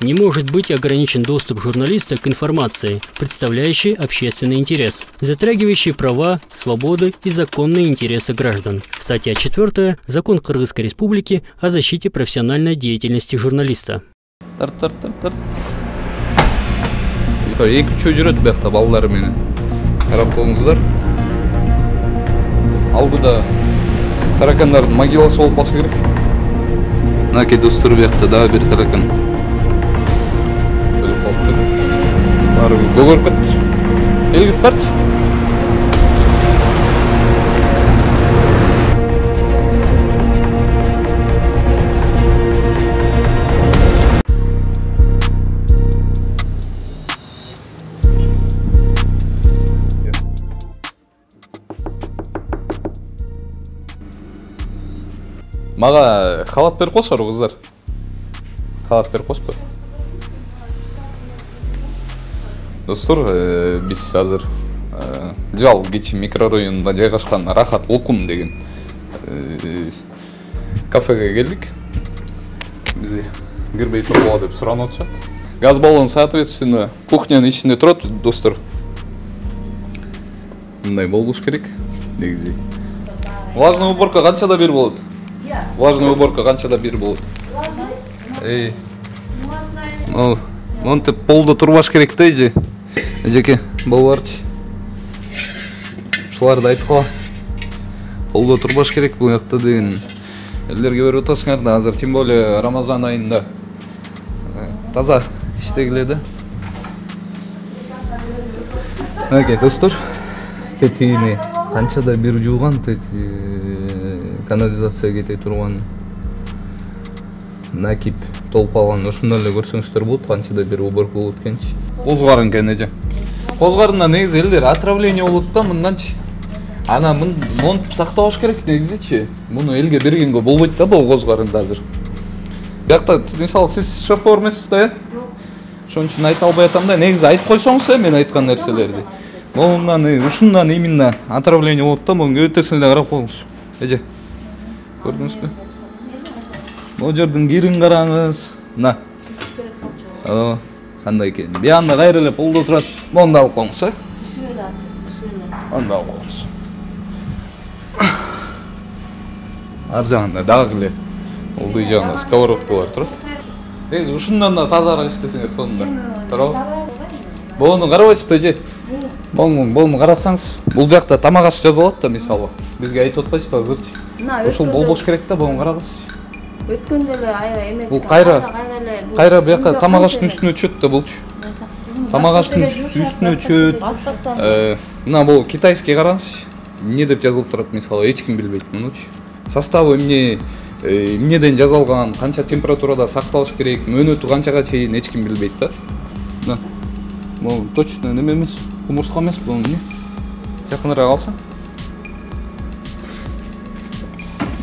Не может быть ограничен доступ журналиста к информации, представляющей общественный интерес, затрагивающей права, свободы и законные интересы граждан. Статья 4. Закон Кыргызской Республики о защите профессиональной деятельности журналиста. Екі жүреді бақта балалары мені. Қарап қоңыздар. Алдыда таракандардың могиласы болып қалса керек. Наке достыр бақта да бір таракан. Біліп қалыптыр. Бары көгеріп кетті. Елгі старт. Маға халат беріп қосқыр қыздар. Халат беріп қоспыр. Достар, біз азыр жал кечи микрорайонунда жайгашкан Рахат Окун деген кафеге келдик. Бизди кирбей тургула деп суранып атышат. Газ баллон соответственно кухнянын ичинде турат, достар. Мындай болуш керек. Негизи. Влажная уборка канчада бир болот? Влажная уборка канчада бир болот? Монтип полдо турбаш керек да эже. Эжеке, балдарчы. Ушуларды айтып кала. Полдо турбаш керек бул жакта деген. Элдерге берип атасыңар да, азыр тем более Рамазан айында таза иштегиле да. Оке, достор. Тетини канчада бир жууган тети канализация кете турган накип толуп калган. Ошондо эле көрсөңүздөр болот, канчада бир уборка болот экенчи. Козгарын экен эже. Козгарында негизи элдер отравление болот да, мынданчы. Ана монтип сактабаш керек негизичи. Муну элге бергенге болбойт да бул козгарында азыр. Биякта мисалы сиз шофер эмессиз да, Жок. Ошон үчүн айта албай атам да, негизи айтып койсоңуз мен айткан нерселерди. Монундан ушундан именно отравление болот да, муну өтөсүн эле карап коюңуз. Эже. Көрдүңүзбү? Бул жердин кирин караңыз. Мына. Кандай экен? Биянда кайра эле полдо турат. Монду алып коюңуз, э? Монду алып коюңуз. Ар жагында дагы эле олдуй жагында сковородкалар турат. Негизи ушундан да тазараак иштесеңер сонунда. Туурабы? Бону карабайсызбы, эже? Болму карасаңыз, бул жакта тамак аш жазылат да, мисалы. Бизге айтып атпайсызбы азырчы? Ушул болбош керек да, бону карагызчы. Өткөндө эле аябай эмес. Бул кайра бияка тамак аштын үстүнө чөт да болчу. Тамак аштын үстүнө чөт. Мына бул китайский караңызчы. Эмне деп жазылып турат, мисалы, эч ким билбейт мунучу. Составы эмнеден жазылган, канча температурада сакталыш керек, мөөнөтү канчага чейин эч ким билбейт да. Мына. Бул точно неме эмес, кумурска эмес, бул эмне? Жакыныраак алсаң.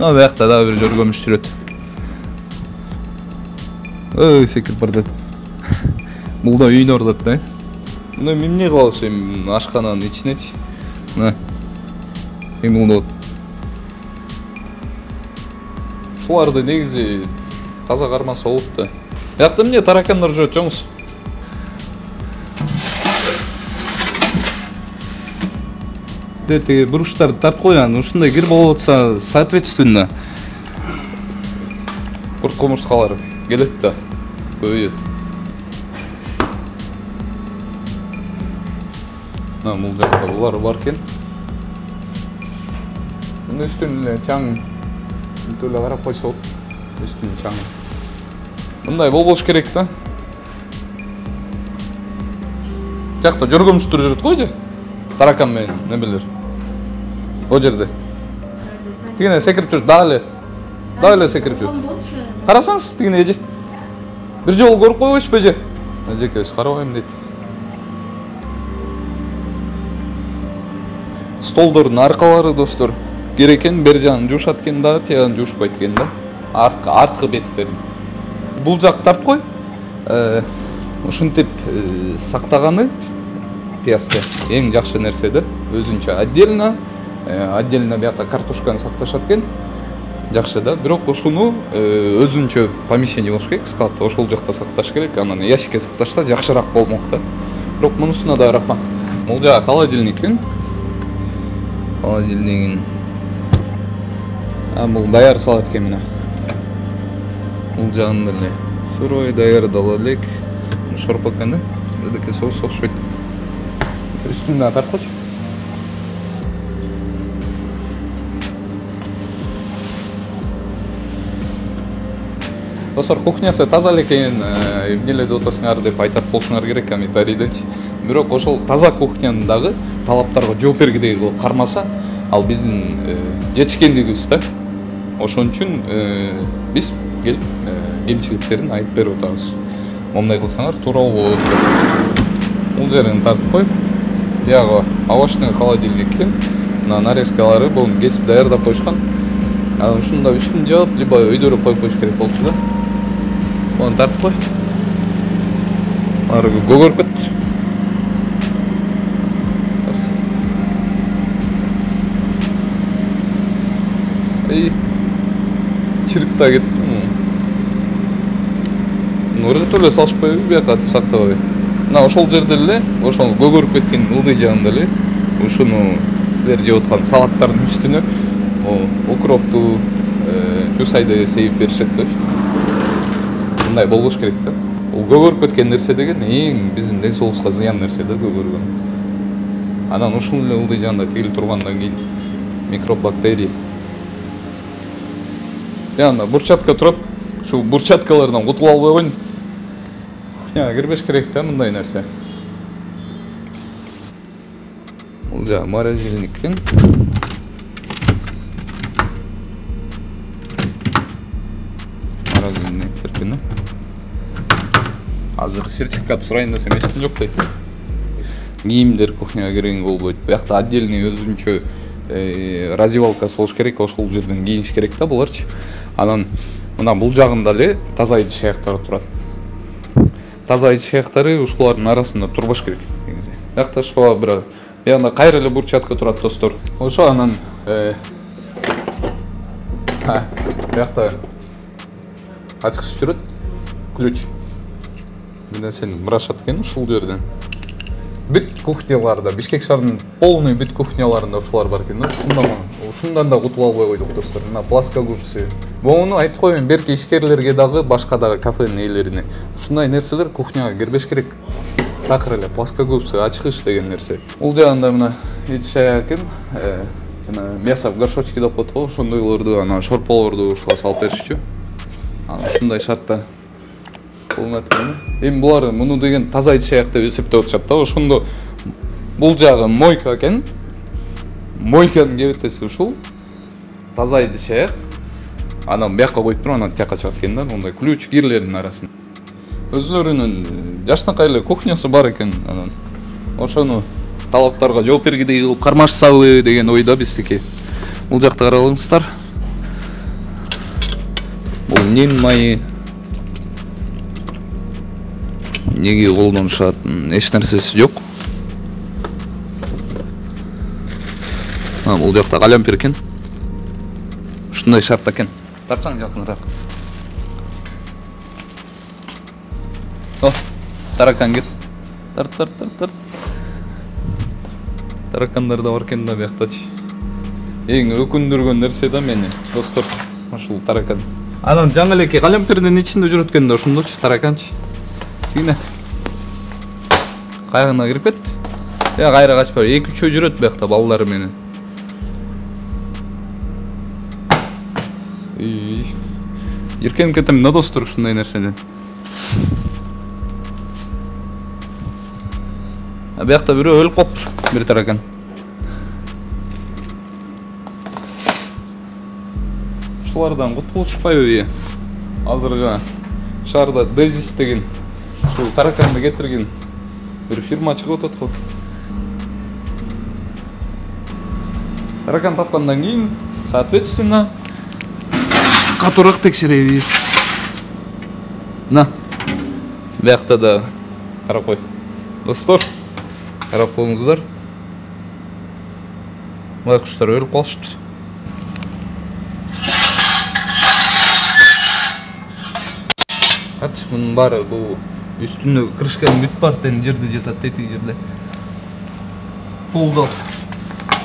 Мына биякта дагы бир жөргөмүш жүрөт. Ой, секирип бардат. Бул да үйүнө ордот да. Мына эмне кылабыз эми ашкананын ичинечи. Мына. Эми болот. Ушуларды негизи таза кармаса болот да. Биякта эмне таракандар жүрөт, жоңуз. Дети буруштарды тартып койган, ушундай кир болуп атса, соответственно курт кумурскалар келет да, көбөйөт. Мына бул жакта булар бар экен. Мына үстүнө чаң эле карап койсо болот. Үстүнө чаң. Мындай болбош керек да. Жакта жөргөмүштөр жүрөт го же? Таракан менен немелер. О жерде. Тигине секирип жүрүп, дагы эле секирип жүрүп. Карасаңыз тигине эже. Бир жолу көрүп койбойсузбу эже? Эжекебиз карабайм дейт. Столдордун аркалары, достор, керек экен, бер жагын жуушат экен дагы, тиягын жуушпайт экен да. Арткы беттерин. Бул жак тартып кой. Ушинтип сактаганы пияска эң жакшы нерсе да, өзүнчө отдельно бияка картошканы сакташат экен. жакшы да, бирок ушуну өзүнчө помещение болуш керек, складта ошол жакта сакташ керек, анан ящикке сакташса жакшыраак болмок да. Бирок мунусуна да рахмат. Бул жагы холодильникин. Бул даяр салат экен мына. Бул жагында эле сырой даярдала элек. Шорпа экен да. Эдеке соус окшойт. Үстүнөн тартып койчу. Достор, кухнясы таза экен, эмнеле деп атасыңар деп айтат болушуңар керек комментарийденчи. Бирок ошол таза кухнянын дагы талаптарга жооп бергидей кылып кармаса, ал биздин жетишкендигибиз да. Ошон үчүн биз келип кемчиликтерин айтып берип атабыз. Момундай кылсаңар туура болот. Бул жерин тартып коюп, биягы овощной холодильникке мына нарезкалары бун кесип даярдап коюшкан. Ушунда үстүн жаап, либо өйдөрүп коюп коюш керек болчу да. Onu tartıp koy. Arıgı gogor kıt. Çirip daha gittim. Orada töle salış koyup bir yakatı sakta var. Ошол жерде эле, ошол көгөрүп кеткен ылдый жагында эле ушуну силер жеп аткан салаттардын үстүнө укропту, жусайды сейип беришет да. Мындай болбош керек да. Бул көгөрүп кеткен нерсе деген эң биздин ден соолукка зыян нерсе да көгөргөн. Анан ушул эле ылдый жагында тигил тургандан кийин микроб, бактерия. Яна бурчатка турат, ушу бурчаткалардан кутула албай койдум. Кухняга кирбеш керек да мындай нерсе. Бул жа морозильниктин. Морозильниктин. Азыр сертификат сурайын десем эч жок дейт. Кийимдер кухняга кирген болбойт. Биякта отдельный өзүнчө раздевалкасы болуш керек, ошол жерден кийиш керек да буларчы. Анан мына бул жагында эле таза идиш аяктары турат. Таза идиш аяктары ушулардын арасында турбаш керек негизи. Биякта ошо бир ягында кайра эле бурчатка турат достор. Ошо анан биякта ачкыч жүрөт. Ключ. Мына сен брашат экен ушул жерден. Бүт кухняларда, Бишкек шаарынын полный бүт кухняларында ушулар бар экен да. Ушундан да кутула албай койдук достор. Мына плоскогубцы. Буну айтып коеюн берки ишкерлерге дагы, башка дагы кафенин ээлерине. Ушундай нерселер кухняга кирбеш керек. Такыр эле плоскогубцы, ачкыч деген нерсе. Бул жагында мына идиш аяк экен. Жана мясо в горшочке деп коет го, ошондойлорду, ана шорполорду ушуга салып беришчү. Ана ушундай шартта болмат экен. Эми булар муну деген таза идиш аяк деп эсептеп атышат да. Ошондо бул жагы мойка экен. Мойканын кебетеси ушул. Таза идиш аяк. Анан бияка коюп туруп, анан тияка чыгат экен да, мындай ключ кирлердин арасында. Өзүлөрүнүн жашнакай эле кухнясы бар экен, анан ошону талаптарга жооп бергидей кылып кармашсабы деген ойдо биздики. Бул жакта каралыңыздар. Бул нин майы. Неге колдонушат, эч нерсеси жок. Бул жакта калампир экен. Ушундай шарт экен. Тартсаң жакыныраак. Таракан кет. Тарт. Таракандар да бар экен да бияктачы. Эң өкүндүргөн нерсе да мени, достор, ушул таракан. Анан жаңы элеке калампирдин ичинде жүрөт экен да ошондочу тараканчы. Кийине. Кайгына кирип кет. Кайра качпай, 2-3 жүрөт биякта балдары менен. Жиркенип кетем да достор ушундай нерседен. Биякта бирөө өлүп калыптыр, бир таракан. Ушулардан кутулушпайбы? Азырга шаарда Дезис деген ушул тараканды кетирген бир фирма чыгып атат го. Таракан тапкандан кийин, соответственно, катуураак текшеребиз. На. Биякта да карап кой. Достор, карап коюңуздар. Бай куштар өлүп калышыптыр. Bunun bari bu üstünde kırışkan büt бар деген жерде жатат, тетиги жерде.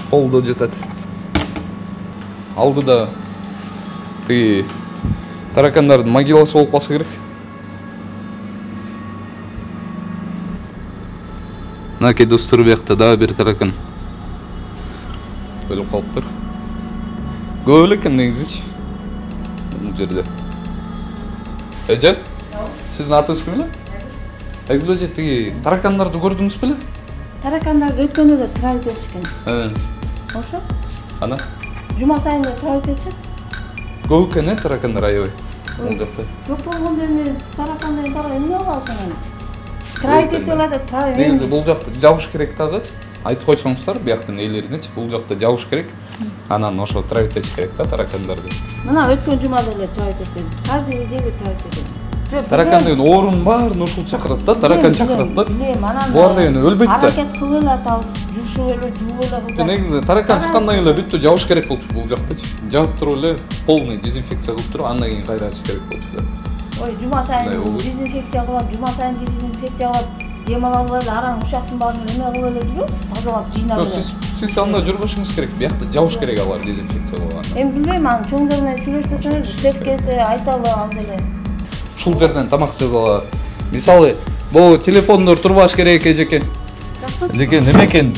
Полдо жатат. Алдыда тиги таракандардын могиласы болуп калса керек. Мынакей достор, биякта дагы бир таракан өлүп калыптыр. Көп эле экен негизичи бул жерде. Эже? Сиздин атыңыз ким эле? Айгүл эже, тиги таракандарды көрдүңүз беле? Таракандарды өткөндө да трайт этишкен. Ошо? Ана? Жума сайын да трайт этишет. Көп экен таракандар аябай. Бул жакта. Көп болгондо эми таракандан эмне кыласың аны? Трайт этип алат, трайт. Негизи бул жакта жабыш керек дагы. Айтып койсоңуздар, бияктын ээлеринечи, бул жакта жабыш керек. Анан ошо трайт этиш керек да таракандарды. Мына өткөн жумада эле трайт эткен. Каждый неделе трайт этет. Таракан деген оорун баарын ушул чакырат да, таракан чакырат да. Булар деген өлбөйт да. Аракет кылып эле атабыз, жушуп эле, жууп эле кылсак. Негизи таракан чыккандан кийин эле бүттү жабыш керек болчу бул жактычы. Жаап туруп эле полный дезинфекция кылып туруп, андан кийин кайра ачыш керек болчу да. Ой, жума сайын дезинфекция кылып, жума сайын дезинфекция кылып, дем ала албай араң ушактын баарын эме кылып эле жүрүп, тазалап жыйнап эле. Сиз анда жүрбөшүңүз керек. Биякта жабыш керек алар дезинфекция кылганда. Эми билбейм, анын чоңдор менен сүйлөшпөсөң эле, сепкесе айталы анда эле. Ушул жерден тамак жазала. Мисалы, бул телефондор турбаш керек эжеке. Эжеке неме экен?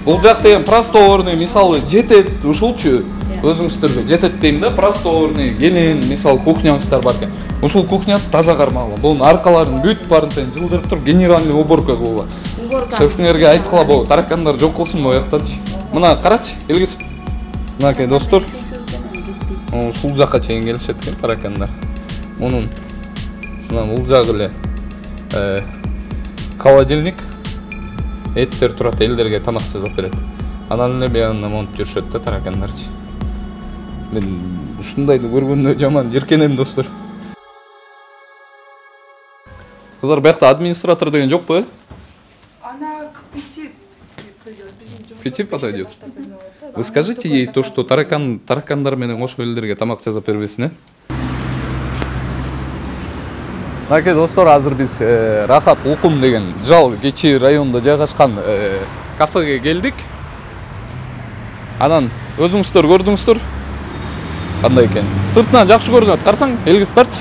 Бул жак деген просторный, мисалы, жетет, ушулчу. Өзүңүздөргө жетет дейм да, просторный, келин, мисалы, кухняңыздар бар экен. Ушул кухняны таза кармагыла. Бунун аркаларын бүт барын тең жылдырып туруп, генеральный уборка кылгыла. Шефиңерге айткыла, бул таракандар жок кылсын бояктанчы. Мына карачы, келгиз. Мынакей достор. Ушул жакка чейин келишет экен таракандар. Мунун мына бул жагы эле холодильник, эттер турат, элдерге тамак жасап берет. Анан эле биягында монтуп жүрүшөт да таракандарчы. Мен ушундайды көргөндө жаман жиркенем достор. Кыздар, биякта администратор деген жокпу, э? Она к 5 придет. 5 подойдет. Вы скажите ей то, что таракандар менен ошо элдерге тамак жасап бербесин, э? Мынакей достор, азыр биз Рахат Укум деген Жал Кечи районунда жайгашкан кафеге келдик. Анан өзүңүздөр көрдүңүздөр. Кандай экен? Сыртынан жакшы көрүнөт. Карасаң, элгиздарчы.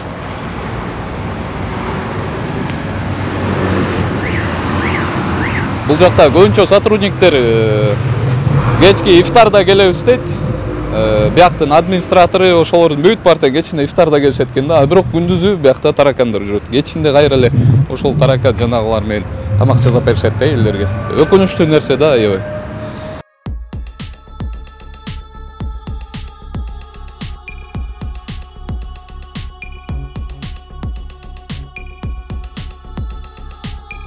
Бул жакта көбүнчө сотрудниктер кечки ифтарда келебиз дейт. Бияктын администратору ошолордун бүт партия кечинде ифтарда келишет экен да, бирок күндүзү биякта таракандар жүрөт. Кечинде кайра эле ошол таракан жанагылар менен тамак жасап беришет да элдерге. Өкүнүчтүү нерсе да, аябай.